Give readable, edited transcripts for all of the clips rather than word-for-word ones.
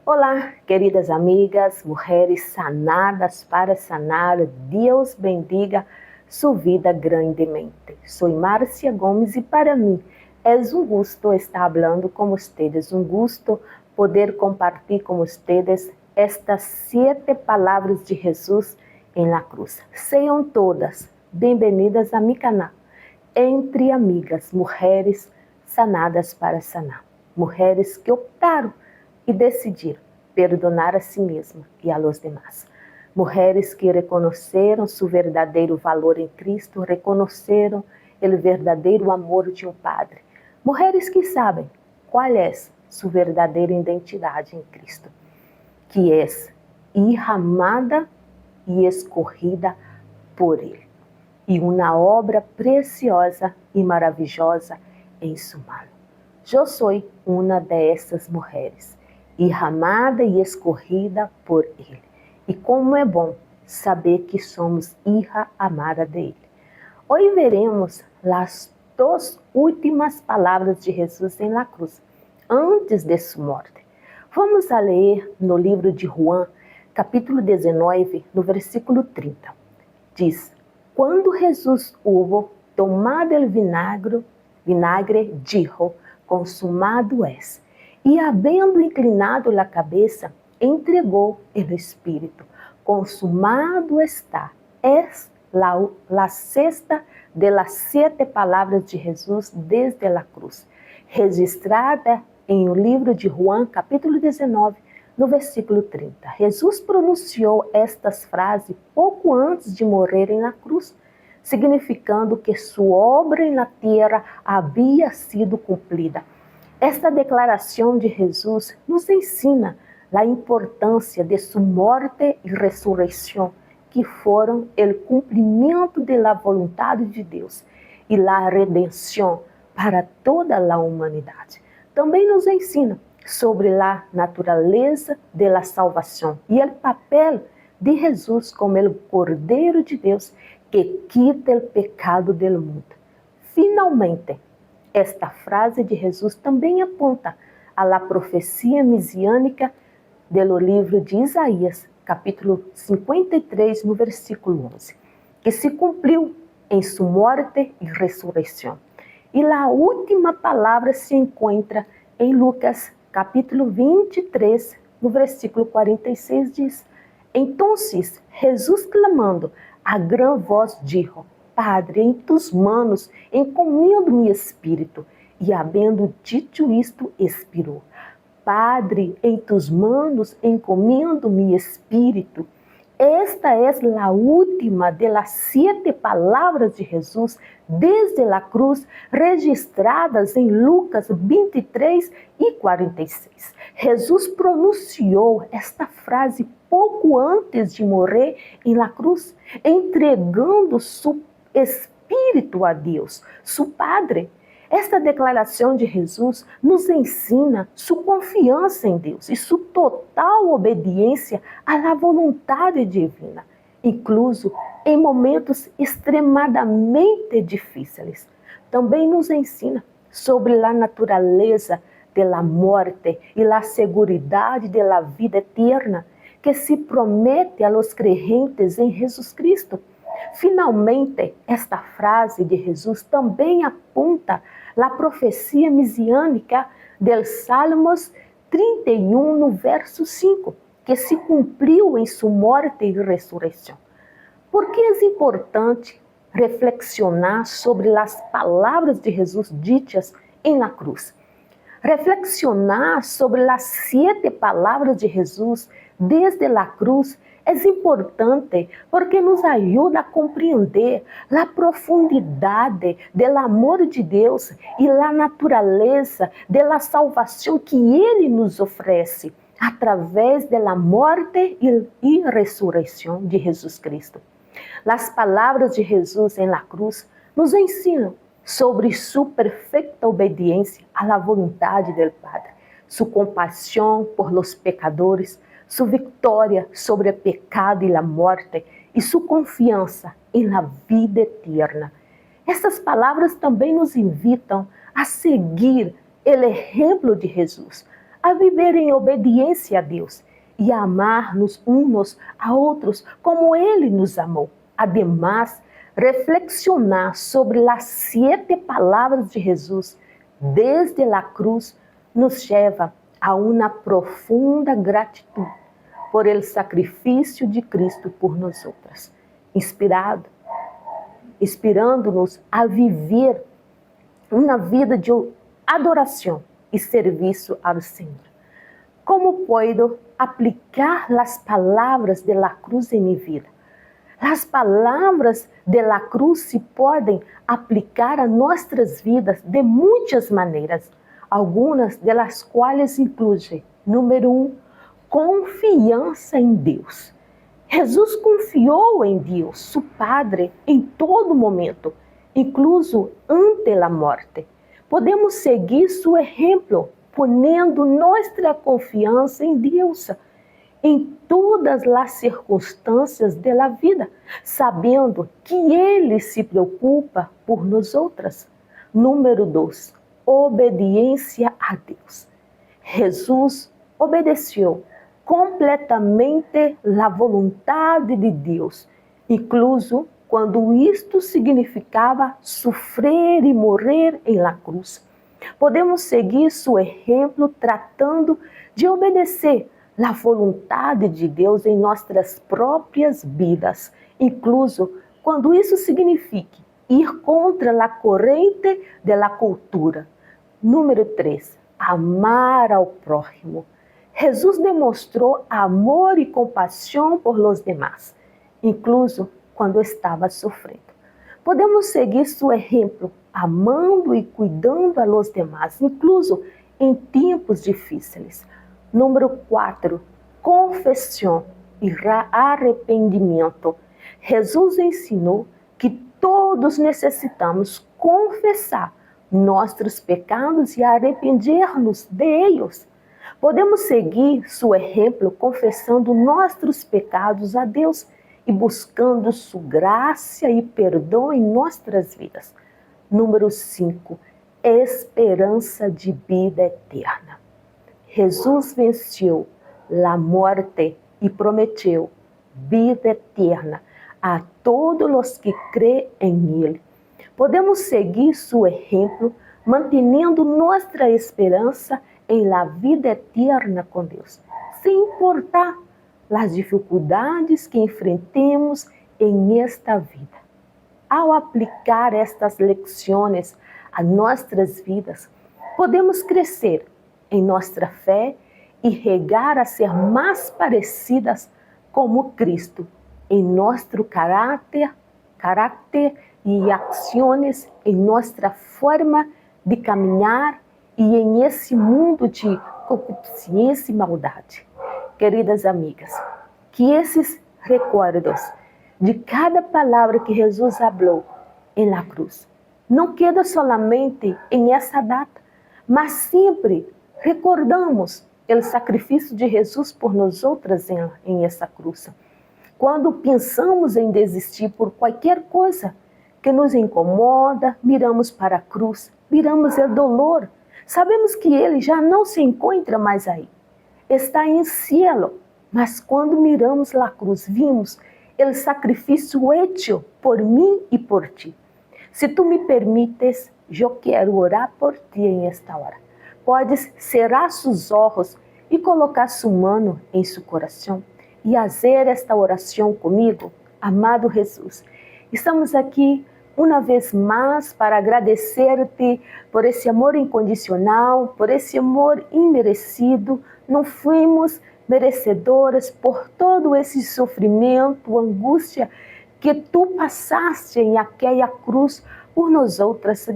Olá, queridas amigas, mulheres sanadas para sanar. Deus bendiga sua vida grandemente. Sou Márcia Gomes e para mim é um gosto estar falando com vocês, um gosto poder compartilhar com vocês estas 7 palavras de Jesus em la cruz. Sejam todas bem-vindas a meu canal. Entre amigas, mulheres sanadas para sanar. Mulheres que optaram e decidir perdonar a si mesma e a los demás. Mulheres que reconheceram seu verdadeiro valor em Cristo, reconheceram o verdadeiro amor de um Padre. Mulheres que sabem qual é sua verdadeira identidade em Cristo, que é hija amada e escorrida por Ele. E uma obra preciosa e maravilhosa em sua mão. Eu sou uma dessas mulheres, hija amada e escorrida por Ele. E como é bom saber que somos hija amada dele. Hoje veremos as 2 últimas palavras de Jesus em la cruz, antes de sua morte. Vamos a ler no livro de Juan, capítulo 19, no versículo 30. Diz: Quando Jesus houve tomado o vinagre, dijo: consumado es. E havendo inclinado a cabeça, entregou o Espírito. Consumado está. Es la sexta de las 7 palavras de Jesus desde a cruz, registrada em o livro de Juan, capítulo 19, no versículo 30. Jesus pronunciou estas frases pouco antes de morrer na cruz, significando que sua obra na terra havia sido cumprida. Esta declaração de Jesus nos ensina a importância de sua morte e ressurreição, que foram o cumprimento da vontade de Deus e a redenção para toda a humanidade. Também nos ensina sobre a natureza da salvação e o papel de Jesus como o Cordeiro de Deus que quita o pecado do mundo. Finalmente, esta frase de Jesus também aponta a la profecia messiânica do livro de Isaías, capítulo 53, no versículo 11, que se cumpriu em sua morte e ressurreição. E a última palavra se encontra em Lucas, capítulo 23, no versículo 46, diz: Então Jesus clamando a gran voz dijo: Padre, em tus manos encomendo meu espírito. E havendo dito isto, expirou. Padre, em tus manos encomendo meu espírito. Esta é a última de las 7 palavras de Jesus desde a cruz, registradas em Lucas 23 e 46. Jesus pronunciou esta frase pouco antes de morrer em la cruz, entregando seu espírito a Deus, seu Padre. Esta declaração de Jesus nos ensina sua confiança em Deus e sua total obediência à vontade divina, incluso em momentos extremadamente difíceis. Também nos ensina sobre a natureza da morte e a seguridade da vida eterna que se promete a los creyentes em Jesus Cristo. Finalmente, esta frase de Jesus também aponta a profecia messiânica del Salmos 31, no verso 5, que se cumpriu em sua morte e ressurreição. Por que é importante reflexionar sobre as palavras de Jesus ditas em la cruz? Reflexionar sobre as 7 palavras de Jesus desde a cruz é importante porque nos ajuda a compreender a profundidade do amor de Deus e a natureza da salvação que Ele nos oferece através da morte e ressurreição de Jesus Cristo. As palavras de Jesus em la cruz nos ensinam sobre sua perfeita obediência à vontade do Padre, sua compaixão por los pecadores, sua vitória sobre o pecado e a morte e sua confiança em la vida eterna. Essas palavras também nos invitam a seguir o exemplo de Jesus, a viver em obediência a Deus e a amar-nos uns a outros como Ele nos amou. Además, reflexionar sobre as 7 palavras de Jesus desde a cruz nos leva a uma profunda gratidão por el sacrifício de Cristo por nós outras, inspirando-nos a viver uma vida de adoração e serviço ao Senhor. Como posso aplicar as palavras de la cruz em minha vida? As palavras de la cruz se podem aplicar a nossas vidas de muitas maneiras, algumas delas quais incluem, número 1, confiança em Deus. Jesus confiou em Deus, seu Padre, em todo momento, incluso ante a morte. Podemos seguir seu exemplo, ponendo nossa confiança em Deus em todas as circunstâncias da vida, sabendo que Ele se preocupa por nós outras. Número 2, obediência a Deus. Jesus obedeceu completamente a vontade de Deus, incluso quando isto significava sofrer e morrer em la cruz. Podemos seguir seu exemplo tratando de obedecer a vontade de Deus em nossas próprias vidas, incluso quando isso signifique ir contra a corrente da cultura. Número 3, amar ao próximo. Jesus demonstrou amor e compaixão por los demás, incluso quando estava sofrendo. Podemos seguir seu exemplo, amando e cuidando a los demás, incluso em tempos difíceis. Número 4, confissão e arrependimento. Jesus ensinou que todos necessitamos confessar nossos pecados e arrepender-nos deles. Podemos seguir seu exemplo confessando nossos pecados a Deus e buscando sua graça e perdão em nossas vidas. Número 5, esperança de vida eterna. Jesus venceu a morte e prometeu vida eterna a todos os que creem em Ele. Podemos seguir seu exemplo, mantendo nossa esperança em la vida eterna com Deus, sem importar as dificuldades que enfrentemos em esta vida. Ao aplicar estas lições a nossas vidas, podemos crescer em nossa fé e chegar a ser mais parecidas como Cristo em nosso caráter e ações, em nossa forma de caminhar e em esse mundo de concupiscência e maldade. Queridas amigas, que esses recuerdos de cada palavra que Jesus falou em la cruz não queda solamente em essa data, mas sempre recordamos o sacrifício de Jesus por nós outras em essa cruz. Quando pensamos em desistir por qualquer coisa que nos incomoda, miramos para a cruz, miramos o dolor. Sabemos que ele já não se encontra mais aí. Está em cielo. Mas quando miramos a cruz, vimos o sacrifício hecho por mim e por ti. Se tu me permites, eu quero orar por ti em esta hora. Podes cerrar seus olhos e colocar sua mão em seu coração e fazer esta oração comigo. Amado Jesus, estamos aqui uma vez mais para agradecer-te por esse amor incondicional, por esse amor imerecido. Não fomos merecedoras por todo esse sofrimento, angústia que tu passaste em aquela cruz por nós outras.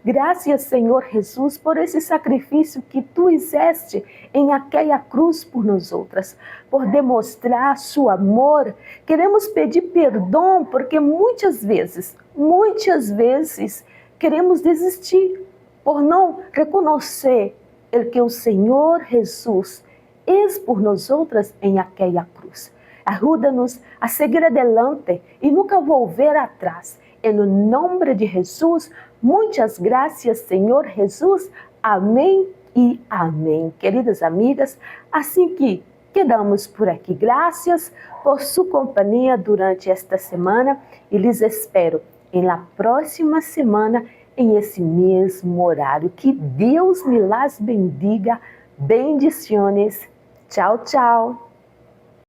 Graças, Senhor Jesus, por esse sacrifício que tu fizeste em aquela cruz por nós outras, por demonstrar seu amor. Queremos pedir perdão porque muitas vezes queremos desistir por não reconhecer o que o Senhor Jesus é por nós outras em aquela cruz. Ajuda-nos a seguir adelante e nunca volver atrás. Em nome de Jesus, muitas graças, Senhor Jesus. Amém e amém. Queridas amigas, assim que quedamos por aqui. Graças por sua companhia durante esta semana e lhes espero na próxima semana, em esse mesmo horário. Que Deus me las bendiga. Bendiciones. Tchau, tchau.